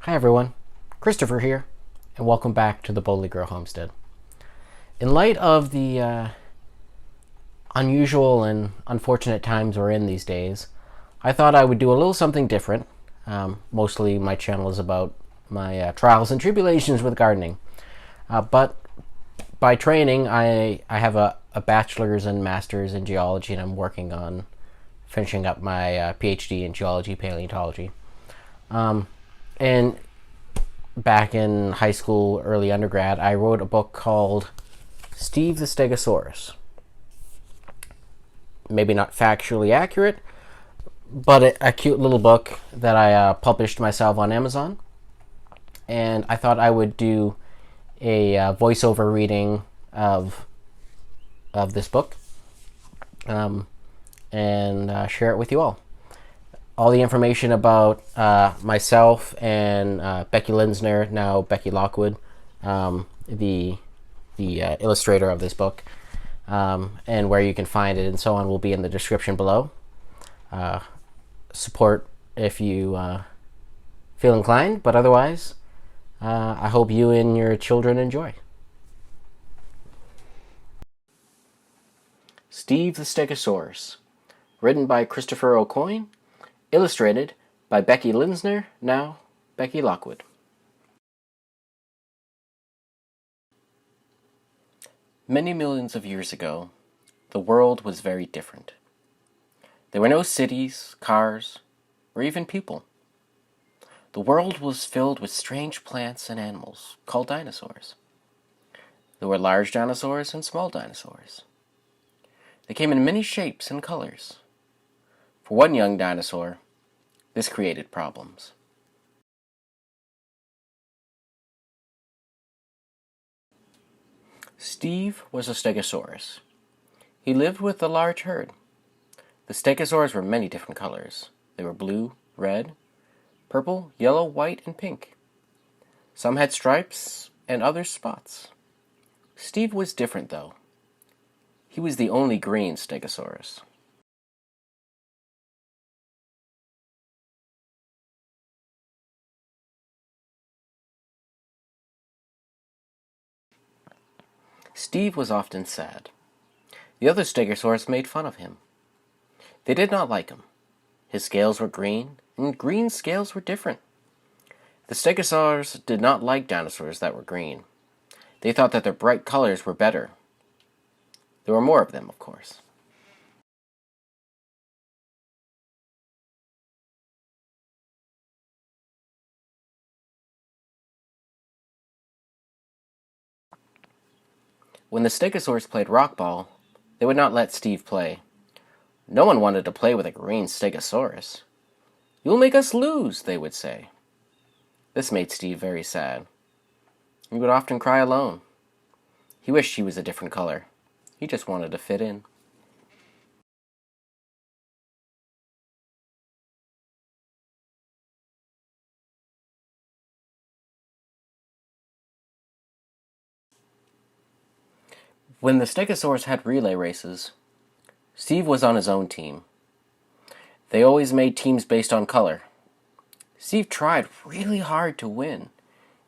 Hi everyone, Christopher here, and welcome back to the Boldly Grow Homestead. In light of the unusual and unfortunate times we're in these days, I thought I would do a little something different. Mostly my channel is about my trials and tribulations with gardening. But by training, I have a bachelor's and master's in geology, and I'm working on finishing up my PhD in geology paleontology. And back in high school, early undergrad, I wrote a book called Steve the Stegosaurus. Maybe not factually accurate, but a cute little book that I published myself on Amazon. And I thought I would do a voiceover reading of this book and share it with you all. All the information about myself and Becky Linsner, now Becky Lockwood, the illustrator of this book, and where you can find it and so on will be in the description below. Support if you feel inclined, but otherwise, I hope you and your children enjoy. Steve the Stegosaurus, written by Christopher Aucoin, illustrated by Becky Linsner, now Becky Lockwood. Many millions of years ago, the world was very different. There were no cities, cars, or even people. The world was filled with strange plants and animals called dinosaurs. There were large dinosaurs and small dinosaurs. They came in many shapes and colors. For one young dinosaur, this created problems. Steve was a Stegosaurus. He lived with a large herd. The Stegosaurs were many different colors. They were blue, red, purple, yellow, white, and pink. Some had stripes and others spots. Steve was different, though. He was the only green Stegosaurus. Steve was often sad. The other Stegosaurs made fun of him. They did not like him. His scales were green, and green scales were different. The Stegosaurs did not like dinosaurs that were green. They thought that their bright colors were better. There were more of them, of course. When the Stegosaurs played rockball, they would not let Steve play. No one wanted to play with a green Stegosaurus. "You'll make us lose," they would say. This made Steve very sad. He would often cry alone. He wished he was a different color. He just wanted to fit in. When the Stegosaurs had relay races, Steve was on his own team. They always made teams based on color. Steve tried really hard to win.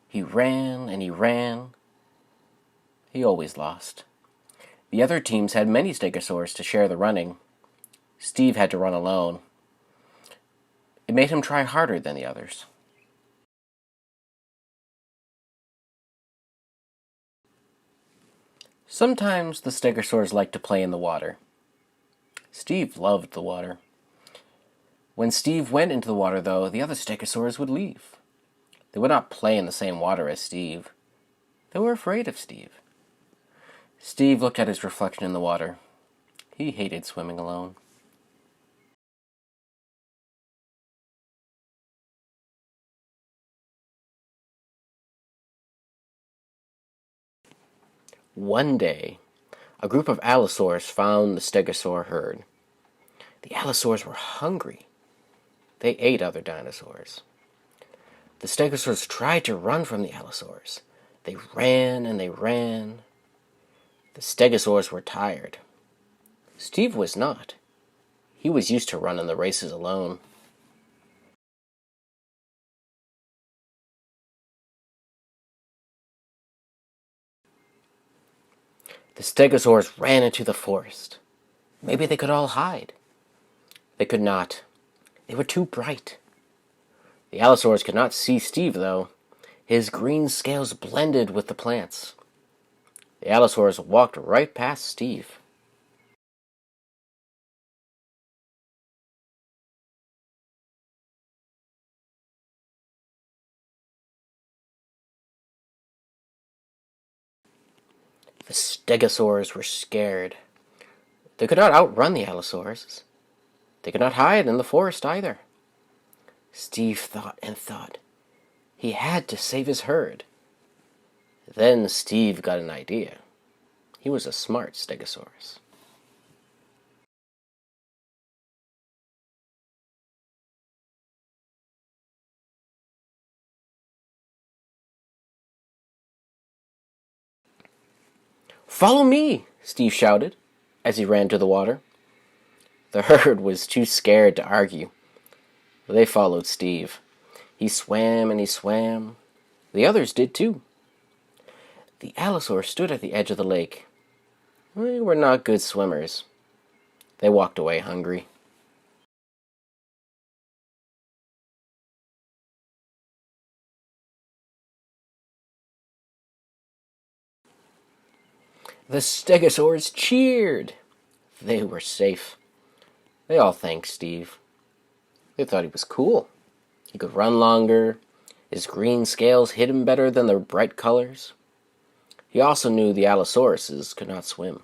He ran and he ran. He always lost. The other teams had many Stegosaurs to share the running. Steve had to run alone. It made him try harder than the others. Sometimes the Stegosaurs liked to play in the water. Steve loved the water. When Steve went into the water, though, the other Stegosaurs would leave. They would not play in the same water as Steve. They were afraid of Steve. Steve looked at his reflection in the water. He hated swimming alone. One day, a group of allosaurs found the Stegosaur herd. The allosaurs were hungry. They ate other dinosaurs. The Stegosaurs tried to run from the allosaurs. They ran and they ran. The Stegosaurs were tired. Steve was not. He was used to running the races alone. The Stegosaurus ran into the forest. Maybe they could all hide. They could not. They were too bright. The Allosaurus could not see Steve, though. His green scales blended with the plants. The Allosaurus walked right past Steve. The Stegosaurs were scared. They could not outrun the Allosaurus. They could not hide in the forest either. Steve thought and thought. He had to save his herd. Then Steve got an idea. He was a smart Stegosaurus. "Follow me!" Steve shouted as he ran to the water. The herd was too scared to argue. They followed Steve. He swam and he swam. The others did too. The Allosaurs stood at the edge of the lake. They were not good swimmers. They walked away hungry. The Stegosaurs cheered. They were safe. They all thanked Steve. They thought he was cool. He could run longer. His green scales hid him better than the bright colors. He also knew the Allosauruses could not swim.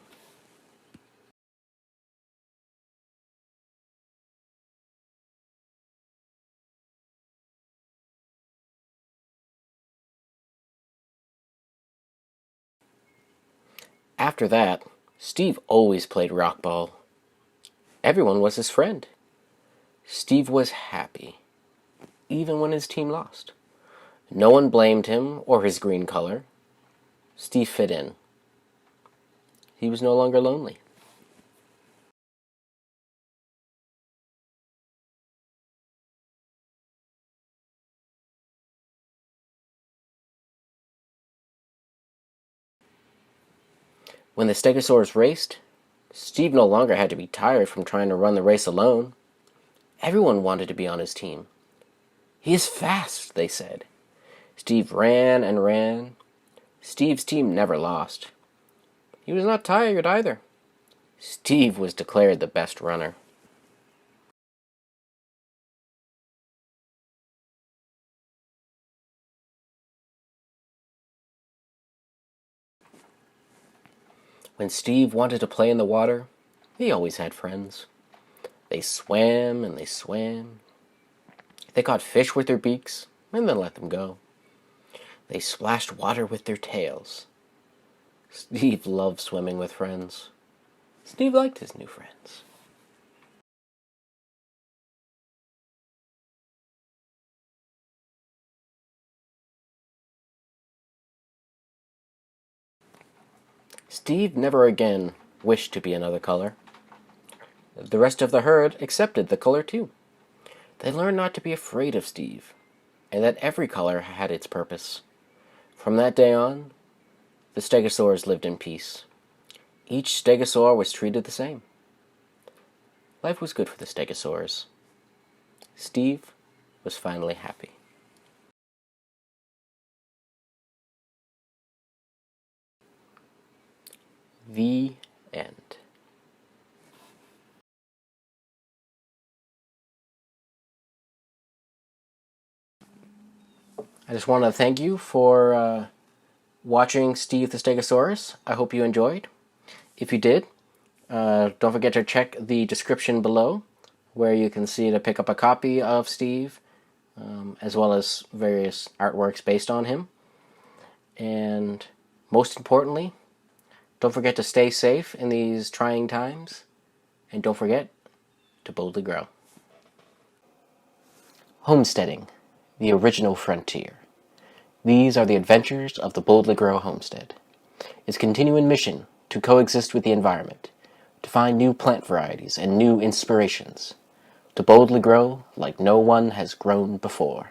After that, Steve always played rockball. Everyone was his friend. Steve was happy, even when his team lost. No one blamed him or his green color. Steve fit in. He was no longer lonely. When the Stegosaurus raced, Steve no longer had to be tired from trying to run the race alone. Everyone wanted to be on his team. "He is fast," they said. Steve ran and ran. Steve's team never lost. He was not tired either. Steve was declared the best runner. When Steve wanted to play in the water, he always had friends. They swam and they swam. They caught fish with their beaks and then let them go. They splashed water with their tails. Steve loved swimming with friends. Steve liked his new friends. Steve never again wished to be another color. The rest of the herd accepted the color too. They learned not to be afraid of Steve, and that every color had its purpose. From that day on, the Stegosaurs lived in peace. Each Stegosaur was treated the same. Life was good for the Stegosaurs. Steve was finally happy. The end. I just want to thank you for watching Steve the Stegosaurus. I hope you enjoyed. If you did, don't forget to check the description below, where you can see to pick up a copy of Steve, as well as various artworks based on him. And most importantly, don't forget to stay safe in these trying times, and don't forget to boldly grow. Homesteading, the original frontier. These are the adventures of the Boldly Grow Homestead. Its continuing mission to coexist with the environment, to find new plant varieties and new inspirations, to boldly grow like no one has grown before.